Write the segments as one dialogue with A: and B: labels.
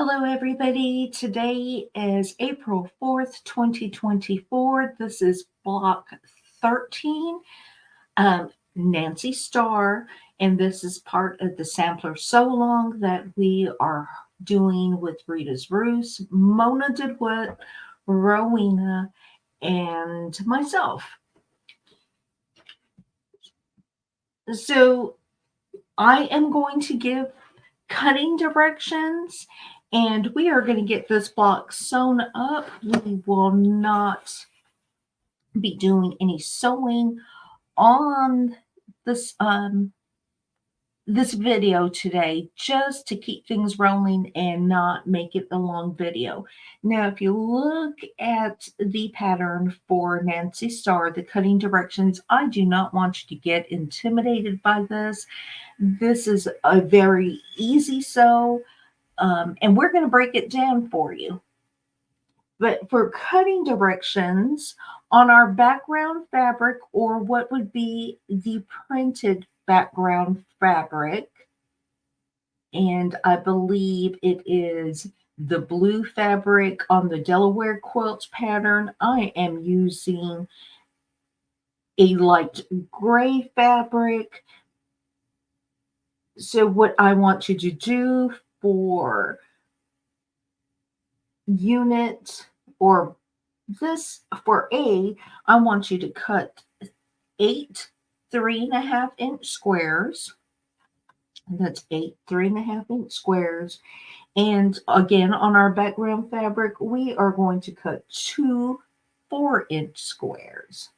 A: Hello, everybody. Today is April 4th, 2024. This is block 13, Nancy Starr, and this is part of the sampler so-long that we are doing with Rita's Roost, Mona Didwit, Rowena, and myself. So I am going to give cutting directions, and we are going to get this block sewn up. We will not be doing any sewing on this video today, just to keep things rolling and not make it a long video. Now, if you look at the pattern for Nancy Starr, the cutting directions, I do not want you to get intimidated by this. This is a very easy sew, and we're going to break it down for you. But for cutting directions on our background fabric, or what would be the printed background fabric, and I believe it is the blue fabric on the Delaware quilts pattern, I am using a light gray fabric. So what I want you to do for unit, or this for A, I want you to cut 8 3.5-inch squares. That's 8 3.5-inch squares. And again, on our background fabric, we are going to cut 2 4-inch squares.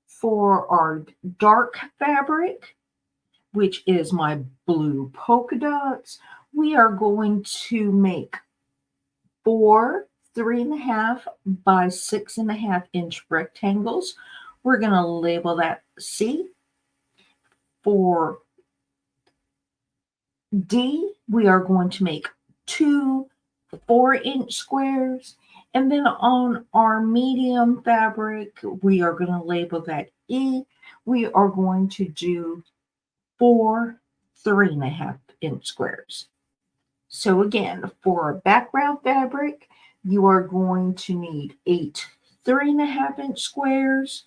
A: For our dark fabric, which is my blue polka dots, we are going to make 4 3.5 by 6.5-inch rectangles. We're going to label that C. For D, we are going to make 2 4-inch squares. And then on our medium fabric, we are going to label that E. We are going to do 4 3.5-inch squares. So again, for background fabric, you are going to need 8 3.5-inch squares.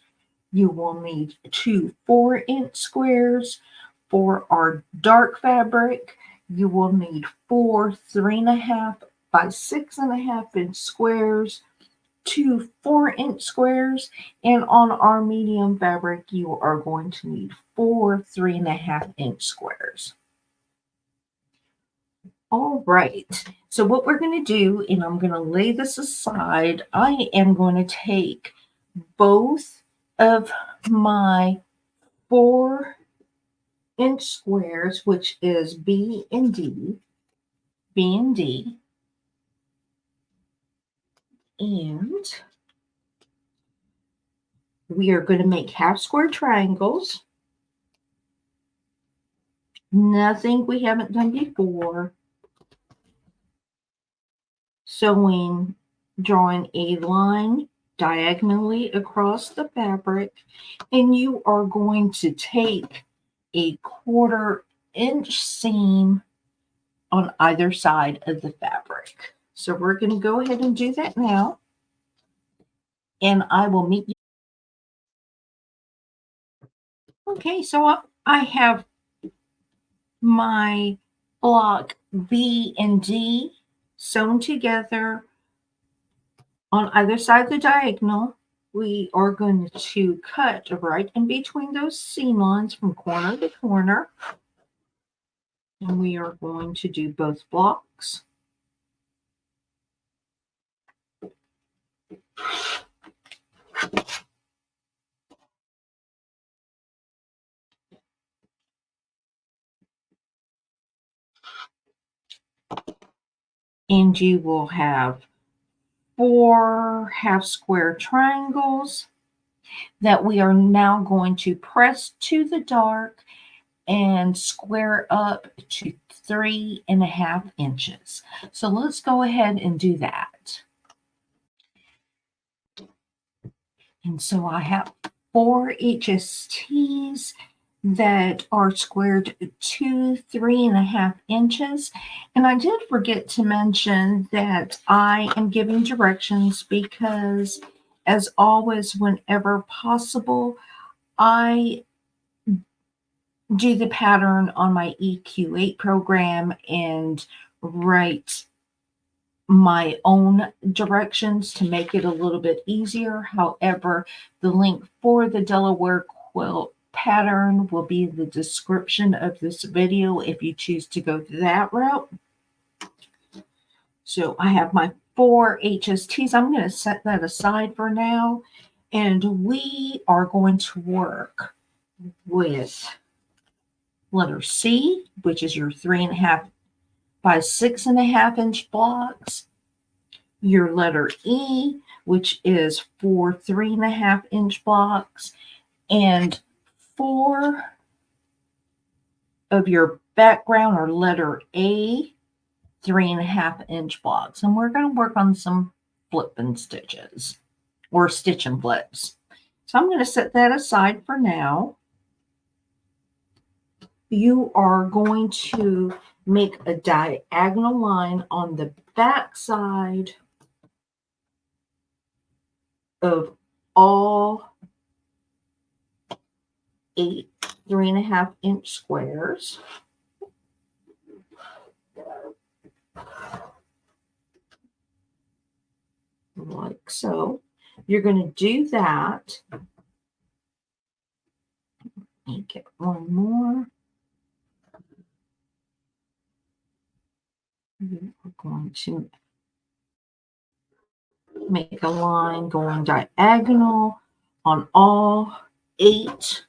A: You will need 2 4-inch squares. For our dark fabric, you will need 4 3.5 by 6.5-inch squares, 2 4-inch squares, and on our medium fabric, you are going to need 4 3.5-inch squares. All right, so what we're going to do, and I'm going to lay this aside, I am going to take both of my 4-inch squares, which is B and D, and we are going to make half square triangles. Nothing we haven't done before. Sewing, drawing a line diagonally across the fabric, and you are going to take a 1/4-inch seam on either side of the fabric. So we're going to go ahead and do that now, and I will meet you. Okay, so I have my block B and D sewn together on either side of the diagonal. We are going to cut right in between those seam lines from corner to corner. And we are going to do both blocks. And you will have 4 half square triangles that we are now going to press to the dark and square up to 3.5 inches. So let's go ahead and do that. And so I have 4 HSTs that are squared to 3.5 inches. And I did forget to mention that I am giving directions because, as always, whenever possible, I do the pattern on my EQ8 program and write my own directions to make it a little bit easier. However, the link for the Delaware quilt pattern will be in the description of this video if you choose to go that route. So I have my 4 HSTs. I'm going to set that aside for now. And we are going to work with letter C, which is your 3.5 by 6.5 inch blocks. Your letter E, which is 4 3.5 inch blocks, and 4 of your background or letter A, 3.5 inch blocks. And we're going to work on some flipping stitches or stitch and flips. So I'm going to set that aside for now. You are going to make a diagonal line on the back side of all 8 3.5 inch squares. Like so. You're going to do that. Let me get one more. We're going to make a line going diagonal on all 8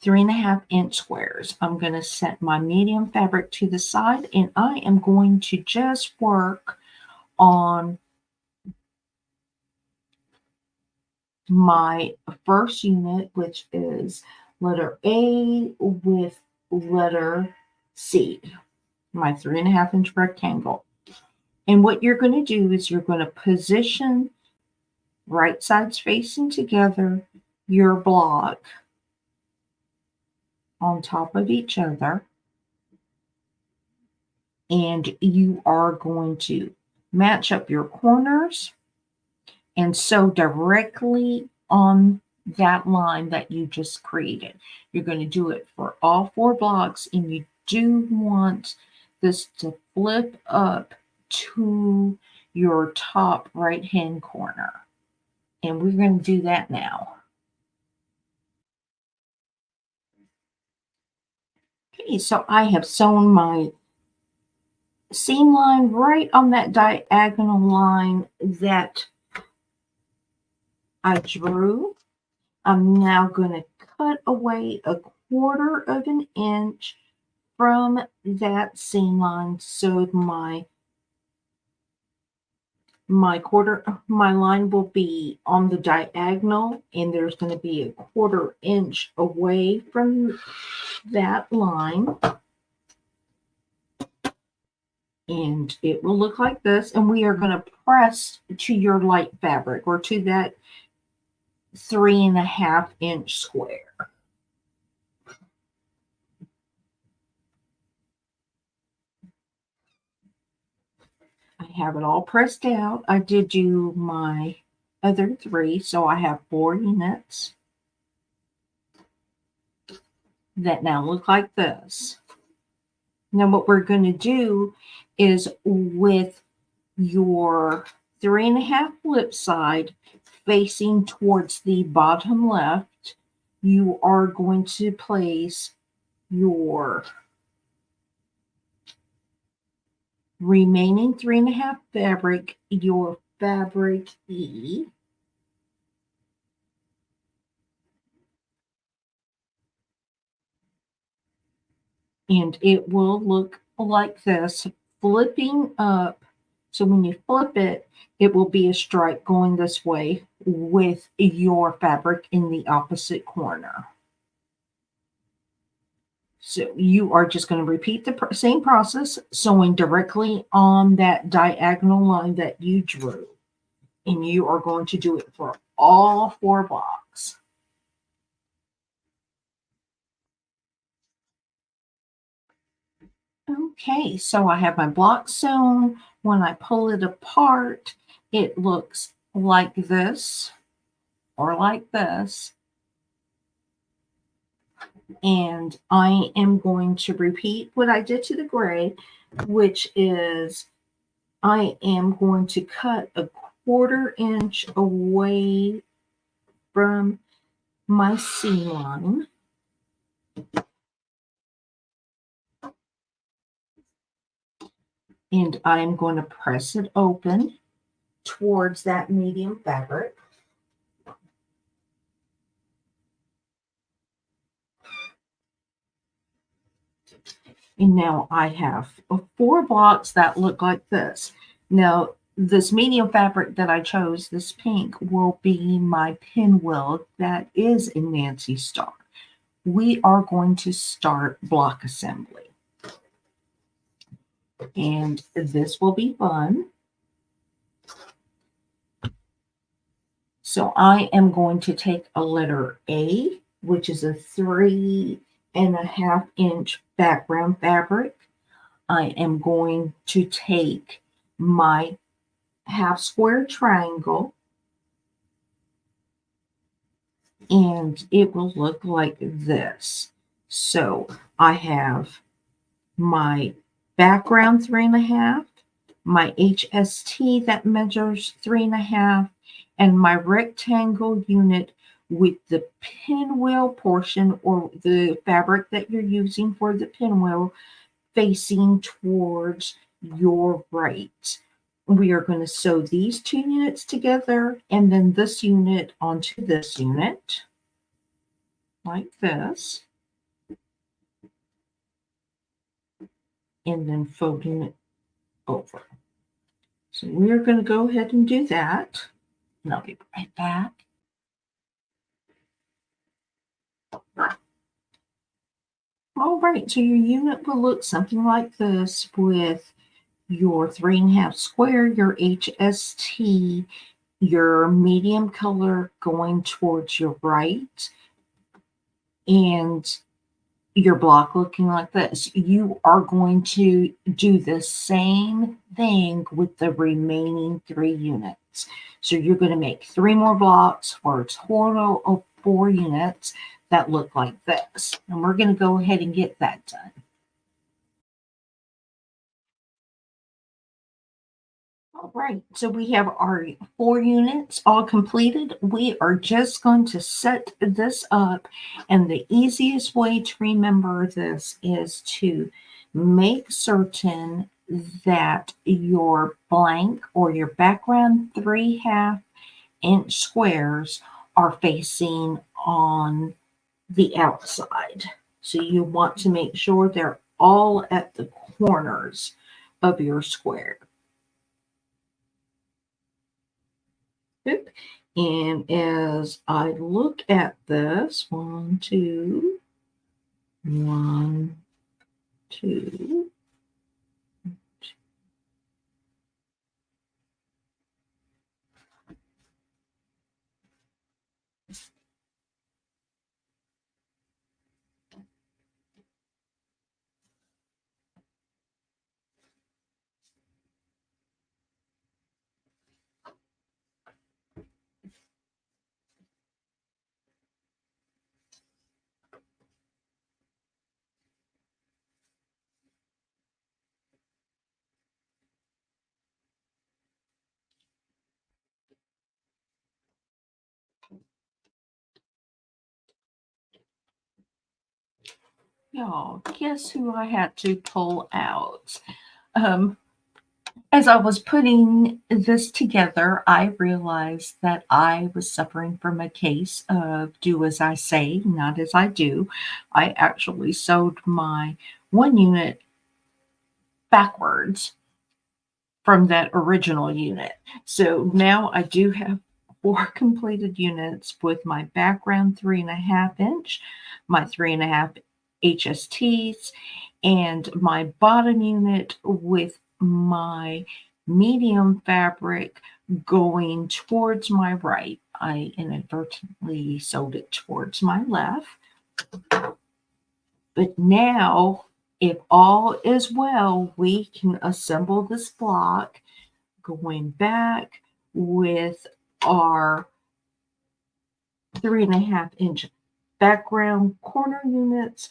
A: 3.5 inch squares. I'm going to set my medium fabric to the side, and I am going to just work on my first unit, which is letter A with letter C, my 3.5 inch rectangle. And what you're going to do is you're going to position right sides facing together your block on top of each other. And you are going to match up your corners and sew directly on that line that you just created. You're going to do it for all 4 blocks, and you do want this to flip up to your top right hand corner. And we're going to do that now. Okay, so I have sewn my seam line right on that diagonal line that I drew. I'm now going to cut away 1/4 of an inch from that seam line, so my line will be on the diagonal, and there's going to be 1/4 inch away from that line. And it will look like this. And we are going to press to your light fabric, or to that 3.5 inch square. I have it all pressed out. I did do my other 3, so I have 4 units that now look like this. Now what we're going to do is, with your 3.5 flip side facing towards the bottom left, you are going to place your remaining 3.5 fabric, your fabric E, and it will look like this, flipping up. So when you flip it, it will be a stripe going this way with your fabric in the opposite corner. So you are just going to repeat the same process, sewing directly on that diagonal line that you drew. And you are going to do it for all 4 blocks. Okay, so I have my block sewn. When I pull it apart, it looks like this or like this. And I am going to repeat what I did to the gray, which is I am going to cut a 1/4 inch away from my seam line. And I'm going to press it open towards that medium fabric. And now I have 4 blocks that look like this. Now, this medium fabric that I chose, this pink, will be my pinwheel that is in Nancy Star. We are going to start block assembly. And this will be fun. So I am going to take a letter A, which is a 3.5 inch background fabric. I am going to take my half square triangle, and it will look like this. So I have my background 3.5, my HST that measures 3.5, and my rectangle unit with the pinwheel portion or the fabric that you're using for the pinwheel facing towards your right. We are going to sew these 2 units together and then this unit onto this unit like this, and then folding it over. So we are going to go ahead and do that, and I'll be right back. All right, so your unit will look something like this with your 3.5 square, your HST, your medium color going towards your right, and your block looking like this. You are going to do the same thing with the remaining 3 units. So you're going to make 3 more blocks for a total of 4 units that look like this. And we're going to go ahead and get that done. All right, so we have our 4 units all completed. We are just going to set this up, and the easiest way to remember this is to make certain that your blank or your background 3.5 inch squares are facing on the outside. So you want to make sure they're all at the corners of your square. And as I look at this, 1, 2, 1, 2. Y'all, guess who I had to pull out? As I was putting this together, I realized that I was suffering from a case of do as I say, not as I do. I actually sewed my 1 unit backwards from that original unit. So now I do have 4 completed units with my background 3.5 inch, my 3.5 HSTs, and my bottom unit with my medium fabric going towards my right. I inadvertently sewed it towards my left. But now, if all is well, we can assemble this block going back with our 3.5-inch background corner units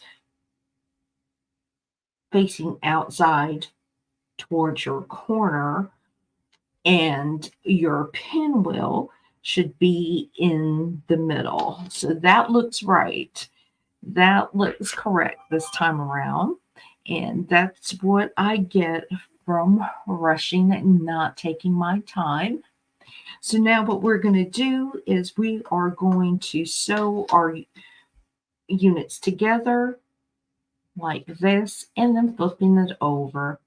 A: facing outside towards your corner, and your pinwheel should be in the middle. So that looks right. That looks correct this time around. And that's what I get from rushing and not taking my time. So now what we're going to do is we are going to sew our units together like this and then flipping it over.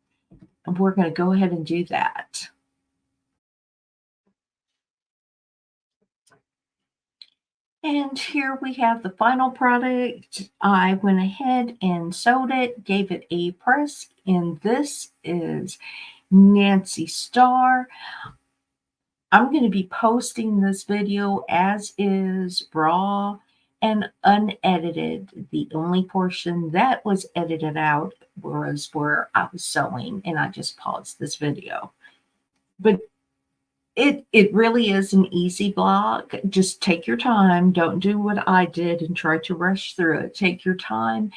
A: And we're going to go ahead and do that. And here we have the final product. I went ahead and sewed it, gave it a press, and this is Nancy Starr. I'm going to be posting this video as is, raw and unedited. The only portion that was edited out was where I was sewing, and I just paused this video. But it really is an easy block. Just take your time. Don't do what I did and try to rush through it. Take your time,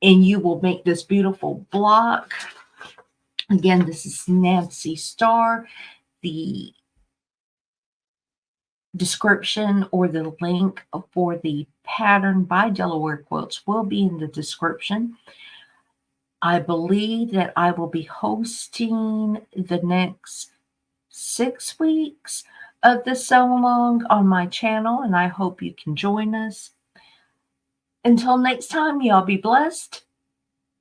A: and you will make this beautiful block. Again, this is Nancy Starr. The description or the link for the pattern by Delaware Quilts will be in the description. I believe that I will be hosting the next 6 weeks of the sew along on my channel, and I hope you can join us. Until next time, y'all be blessed,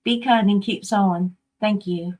A: be kind, and keep sewing. Thank you.